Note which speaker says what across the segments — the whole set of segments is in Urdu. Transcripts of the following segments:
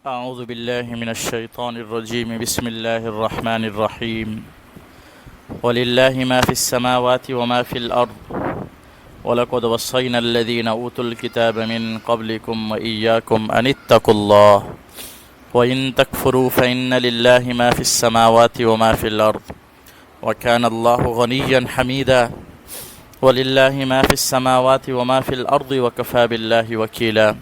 Speaker 1: أعوذ بالله من الشيطان الرجيم بسم الله الرحمن الرحيم ولله ما في السماوات وما في الأرض ولقد وصينا الذين أوتوا الكتاب من قبلكم وإياكم أن اتقوا الله وإن تكفروا فإن لله ما في السماوات وما في الأرض وكان الله غنيا حميدا ولله ما في السماوات وما في الأرض وكفى بالله وكيلا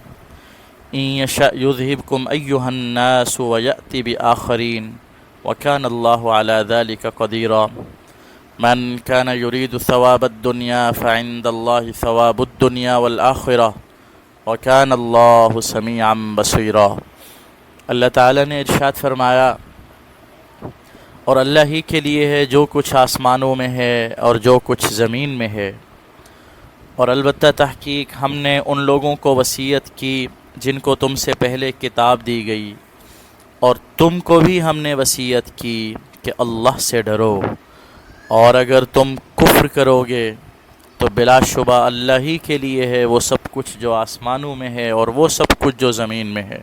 Speaker 1: إن يشأ يذهبكم أيها الناس ويأتي بآخرين وكان الله على ذلك قديرا من كان يريد ثواب الدنيا فعند الله ثواب الدنيا والآخرة وكان الله سميعا بصيرا۔ اللہ تعالیٰ نے ارشاد فرمایا، اور اللہ ہی کے لیے ہے جو کچھ آسمانوں میں ہے اور جو کچھ زمین میں ہے، اور البتہ تحقیق ہم نے ان لوگوں کو وصیت کی جن کو تم سے پہلے کتاب دی گئی، اور تم کو بھی ہم نے وصیت کی کہ اللہ سے ڈرو، اور اگر تم کفر کرو گے تو بلا شبہ اللہ ہی کے لیے ہے وہ سب کچھ جو آسمانوں میں ہے اور وہ سب کچھ جو زمین میں ہے،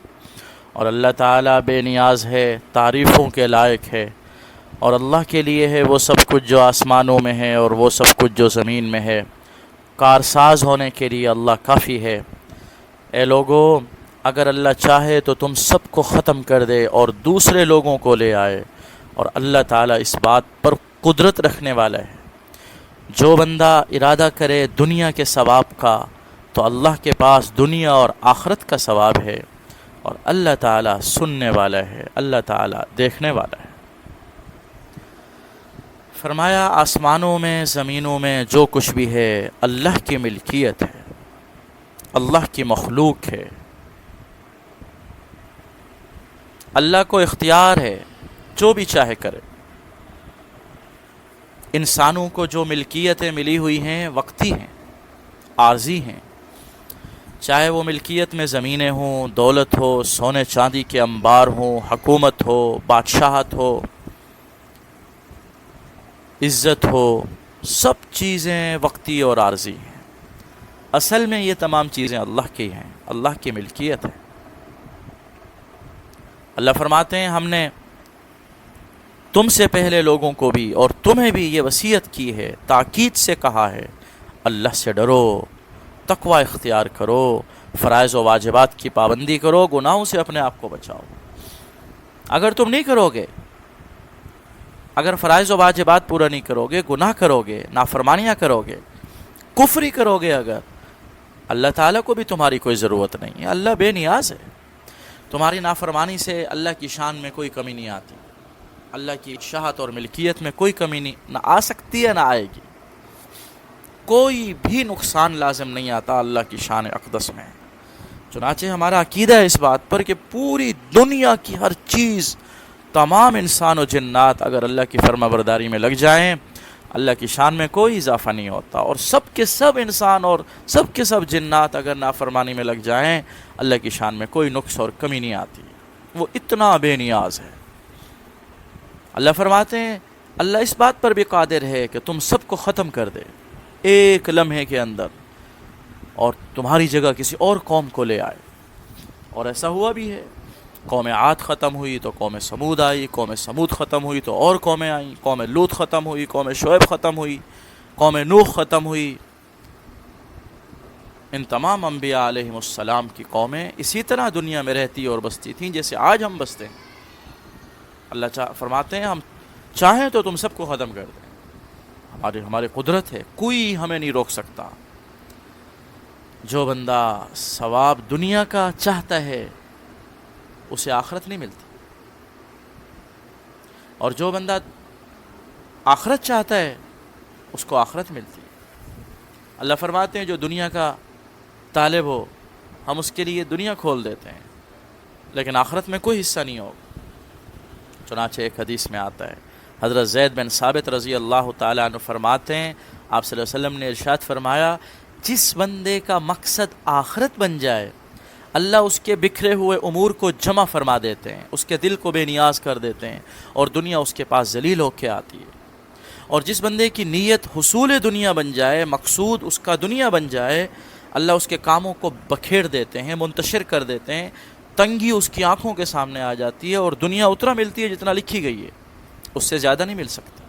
Speaker 1: اور اللہ تعالیٰ بے نیاز ہے، تعریفوں کے لائق ہے، اور اللہ کے لیے ہے وہ سب کچھ جو آسمانوں میں ہے اور وہ سب کچھ جو زمین میں ہے، کارساز ہونے کے لیے اللہ کافی ہے۔ اے لوگو، اگر اللہ چاہے تو تم سب کو ختم کر دے اور دوسرے لوگوں کو لے آئے، اور اللہ تعالیٰ اس بات پر قدرت رکھنے والا ہے۔ جو بندہ ارادہ کرے دنیا کے ثواب کا تو اللہ کے پاس دنیا اور آخرت کا ثواب ہے، اور اللہ تعالیٰ سننے والا ہے، اللہ تعالیٰ دیکھنے والا ہے۔ فرمایا آسمانوں میں زمینوں میں جو کچھ بھی ہے اللہ کی ملکیت ہے، اللہ کی مخلوق ہے، اللہ کو اختیار ہے، جو بھی چاہے کرے۔ انسانوں کو جو ملکیتیں ملی ہوئی ہیں وقتی ہیں، عارضی ہیں، چاہے وہ ملکیت میں زمینیں ہوں، دولت ہو، سونے چاندی کے انبار ہوں، حکومت ہو، بادشاہت ہو، عزت ہو، سب چیزیں وقتی اور عارضی ہیں۔ اصل میں یہ تمام چیزیں اللہ کی ہیں، اللہ کی ملکیت ہے۔ اللہ فرماتے ہیں ہم نے تم سے پہلے لوگوں کو بھی اور تمہیں بھی یہ وصیت کی ہے، تاکید سے کہا ہے، اللہ سے ڈرو، تقوی اختیار کرو، فرائض و واجبات کی پابندی کرو، گناہوں سے اپنے آپ کو بچاؤ۔ اگر تم نہیں کرو گے، اگر فرائض و واجبات پورا نہیں کرو گے، گناہ کرو گے، نافرمانیاں کرو گے، کفری کرو گے، اگر اللہ تعالیٰ کو بھی تمہاری کوئی ضرورت نہیں ہے، اللہ بے نیاز ہے۔ تمہاری نافرمانی سے اللہ کی شان میں کوئی کمی نہیں آتی، اللہ کی شاہت اور ملکیت میں کوئی کمی نہ آ سکتی ہے، نہ آئے گی۔ کوئی بھی نقصان لازم نہیں آتا اللہ کی شان اقدس میں۔ چنانچہ ہمارا عقیدہ ہے اس بات پر کہ پوری دنیا کی ہر چیز، تمام انسان و جنات اگر اللہ کی فرما برداری میں لگ جائیں، اللہ کی شان میں کوئی اضافہ نہیں ہوتا، اور سب کے سب انسان اور سب کے سب جنات اگر نافرمانی میں لگ جائیں، اللہ کی شان میں کوئی نقص اور کمی نہیں آتی، وہ اتنا بے نیاز ہے۔ اللہ فرماتے ہیں اللہ اس بات پر بھی قادر ہے کہ تم سب کو ختم کر دے ایک لمحے کے اندر، اور تمہاری جگہ کسی اور قوم کو لے آئے، اور ایسا ہوا بھی ہے۔ قوم عاد ختم ہوئی تو قوم سمود آئی، قوم سمود ختم ہوئی تو اور قومیں آئیں، قوم لوط ختم ہوئی، قوم شعیب ختم ہوئی، قوم نوح ختم ہوئی۔ ان تمام انبیاء علیہم السلام کی قومیں اسی طرح دنیا میں رہتی اور بستی تھیں جیسے آج ہم بستے ہیں۔ اللہ فرماتے ہیں ہم چاہیں تو تم سب کو ختم کر دیں، ہماری قدرت ہے، کوئی ہمیں نہیں روک سکتا۔ جو بندہ ثواب دنیا کا چاہتا ہے اسے آخرت نہیں ملتی، اور جو بندہ آخرت چاہتا ہے اس کو آخرت ملتی ہے۔ اللہ فرماتے ہیں جو دنیا کا طالب ہو ہم اس کے لیے دنیا کھول دیتے ہیں، لیکن آخرت میں کوئی حصہ نہیں ہوگا۔ چنانچہ ایک حدیث میں آتا ہے، حضرت زید بن ثابت رضی اللہ تعالیٰ عنہ فرماتے ہیں آپ صلی اللہ علیہ وسلم نے ارشاد فرمایا، جس بندے کا مقصد آخرت بن جائے اللہ اس کے بکھرے ہوئے امور کو جمع فرما دیتے ہیں، اس کے دل کو بے نیاز کر دیتے ہیں، اور دنیا اس کے پاس ذلیل ہو کے آتی ہے۔ اور جس بندے کی نیت حصول دنیا بن جائے، مقصود اس کا دنیا بن جائے، اللہ اس کے کاموں کو بکھیر دیتے ہیں، منتشر کر دیتے ہیں، تنگی اس کی آنکھوں کے سامنے آ جاتی ہے، اور دنیا اتنا ملتی ہے جتنا لکھی گئی ہے، اس سے زیادہ نہیں مل سکتی۔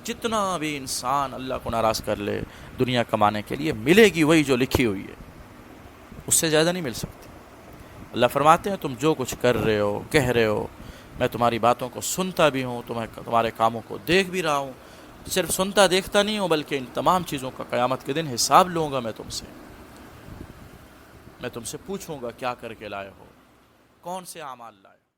Speaker 1: جتنا بھی انسان اللہ کو ناراض کر لے دنیا کمانے کے لیے، ملے گی وہی جو لکھی ہوئی ہے، اس سے زیادہ نہیں مل سکتی۔ اللہ فرماتے ہیں تم جو کچھ کر رہے ہو، کہہ رہے ہو، میں تمہاری باتوں کو سنتا بھی ہوں، تمہارے کاموں کو دیکھ بھی رہا ہوں، صرف سنتا دیکھتا نہیں ہوں بلکہ ان تمام چیزوں کا قیامت کے دن حساب لوں گا۔ میں تم سے پوچھوں گا کیا کر کے لائے ہو، کون سے اعمال لائے ہو۔